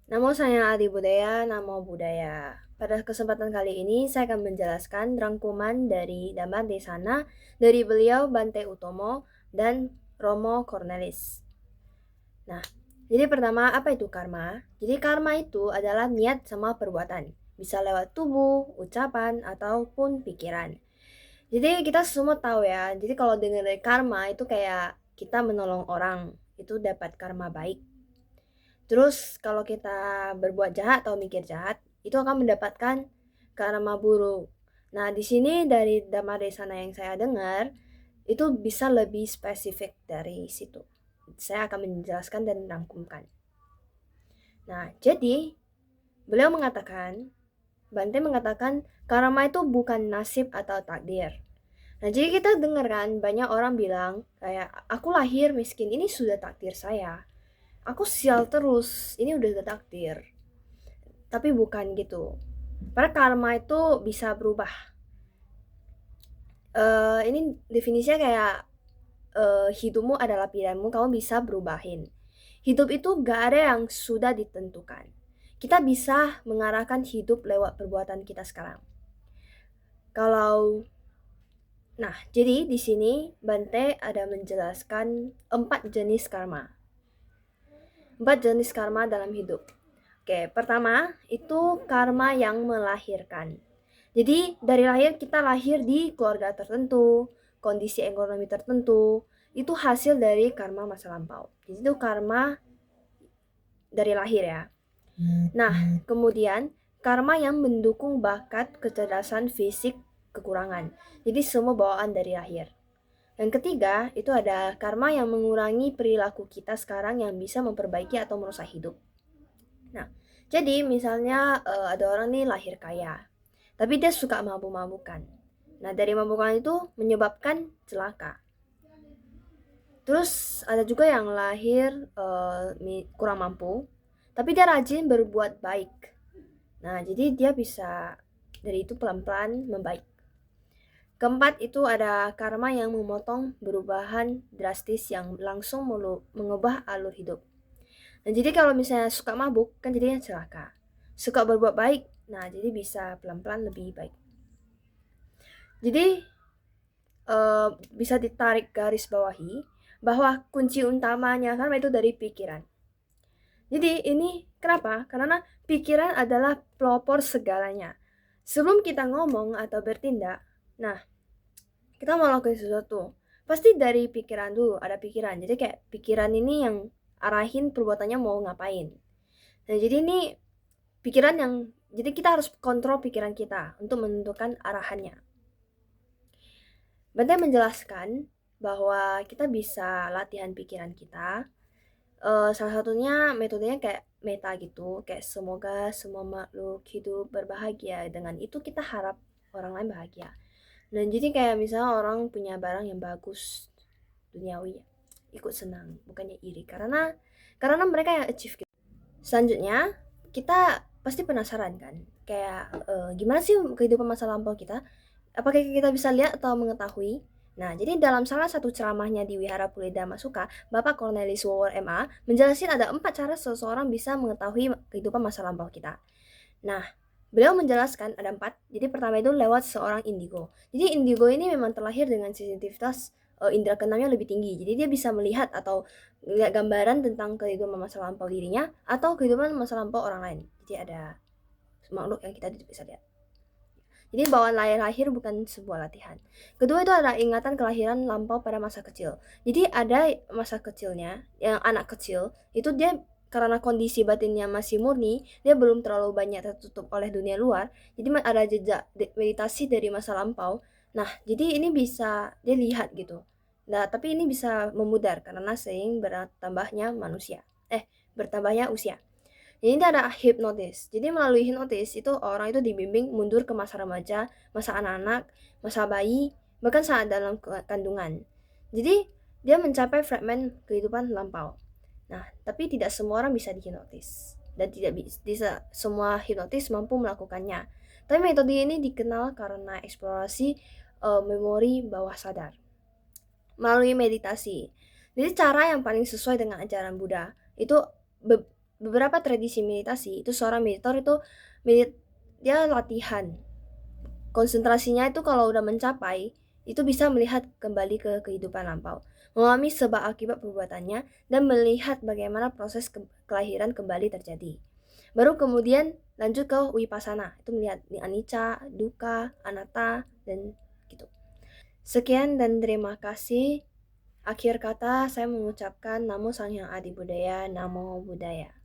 Namo saya Adi Budaya, Namo Buddhaya. Pada kesempatan kali ini saya akan menjelaskan rangkuman dari Dhamma Desana dari beliau Bante Utomo dan Romo Cornelis. Nah, jadi pertama apa itu karma? Jadi karma itu adalah niat sama perbuatan. Bisa lewat tubuh, ucapan, ataupun pikiran. Jadi kita semua tahu ya, jadi kalau dengar dari karma itu kayak kita menolong orang, itu dapat karma baik. Terus kalau kita berbuat jahat atau mikir jahat, itu akan mendapatkan karma buruk. Nah, di sini dari Dhammadesana yang saya dengar, itu bisa lebih spesifik dari situ. Saya akan menjelaskan dan merangkumkan. Nah, jadi beliau mengatakan, Bante mengatakan karma itu bukan nasib atau takdir. Nah, jadi kita dengar kan banyak orang bilang kayak aku lahir miskin, ini sudah takdir saya. Aku sial terus, ini udah takdir. Tapi bukan gitu. Karena karma itu bisa berubah. Ini definisinya kayak hidupmu adalah pilihanmu, kamu bisa berubahin. Hidup itu gak ada yang sudah ditentukan. Kita bisa mengarahkan hidup lewat perbuatan kita sekarang. Nah, jadi di sini Bante ada menjelaskan 4 jenis karma. 4 jenis karma dalam hidup. Oke, pertama itu karma yang melahirkan. Jadi dari lahir kita lahir di keluarga tertentu, kondisi ekonomi tertentu, itu hasil dari karma masa lampau. Jadi itu karma dari lahir ya. Nah, kemudian karma yang mendukung bakat, kecerdasan fisik, kekurangan. Jadi semua bawaan dari lahir. Yang ketiga, itu ada karma yang mengurangi perilaku kita sekarang yang bisa memperbaiki atau merusak hidup. Nah, jadi misalnya ada orang nih lahir kaya, tapi dia suka mabuk-mabukan. Nah, dari mabukan itu menyebabkan celaka. Terus ada juga yang lahir kurang mampu, tapi dia rajin berbuat baik. Nah, jadi dia bisa dari itu pelan-pelan membaik. Keempat itu ada karma yang memotong perubahan drastis yang langsung mengubah alur hidup. Nah, jadi kalau misalnya suka mabuk, kan jadinya celaka. Suka berbuat baik, nah jadi bisa pelan-pelan lebih baik. Jadi bisa ditarik garis bawahi bahwa kunci utamanya karma itu dari pikiran. Jadi ini kenapa? Karena pikiran adalah pelopor segalanya. Sebelum kita ngomong atau bertindak, nah kita mau lakukan sesuatu, pasti dari pikiran dulu, ada pikiran. Jadi kayak pikiran ini yang arahin perbuatannya mau ngapain. Nah, jadi ini pikiran yang, jadi kita harus kontrol pikiran kita untuk menentukan arahannya. Bante menjelaskan bahwa kita bisa latihan pikiran kita. Salah satunya metodenya kayak meta gitu, kayak semoga semua makhluk hidup berbahagia. Dengan itu kita harap orang lain bahagia. Dan jadi kayak misalnya orang punya barang yang bagus duniawi, ikut senang, bukannya iri karena mereka yang achieve gitu. Selanjutnya kita pasti penasaran kan, kayak gimana sih kehidupan masa lampau kita? Apakah kita bisa lihat atau mengetahui? Nah, jadi dalam salah satu ceramahnya di Wihara Pulida Masuka, Bapak Cornelis Wower MA menjelaskan ada 4 cara seseorang bisa mengetahui kehidupan masa lampau kita. Nah, beliau menjelaskan ada 4. Jadi pertama itu lewat seorang indigo. Jadi indigo ini memang terlahir dengan sensitivitas indera keenamnya lebih tinggi. Jadi dia bisa melihat atau melihat gambaran tentang kehidupan masa lampau dirinya atau kehidupan masa lampau orang lain. Jadi ada makhluk yang kita tidak bisa lihat. Jadi bawaan lahir bukan sebuah latihan. Kedua itu ada ingatan kelahiran lampau pada masa kecil. Jadi ada masa kecilnya, yang anak kecil, itu dia karena kondisi batinnya masih murni, dia belum terlalu banyak tertutup oleh dunia luar, jadi ada jejak meditasi dari masa lampau. Nah, jadi ini bisa dia lihat gitu. Nah, tapi ini bisa memudar karena seiring bertambahnya manusia. Bertambahnya usia. Jadi ini ada hipnotis. Jadi melalui hipnotis itu orang itu dibimbing mundur ke masa remaja, masa anak-anak, masa bayi, bahkan saat dalam kandungan. Jadi dia mencapai fragmen kehidupan lampau. Nah, tapi tidak semua orang bisa dihipnotis dan tidak bisa semua hipnotis mampu melakukannya. Tapi metode ini dikenal karena eksplorasi memori bawah sadar melalui meditasi. Jadi cara yang paling sesuai dengan ajaran Buddha itu beberapa tradisi meditasi itu seorang meditator itu dia latihan. Konsentrasinya itu kalau udah mencapai, itu bisa melihat kembali ke kehidupan lampau, memahami sebab akibat perbuatannya, dan melihat bagaimana proses kelahiran kembali terjadi. Baru kemudian lanjut ke wipasana, itu melihat anicca, dukkha, anatta, dan gitu. Sekian dan terima kasih. Akhir kata saya mengucapkan Namo Sang Hyang Adi Budaya, Namo Buddhaya.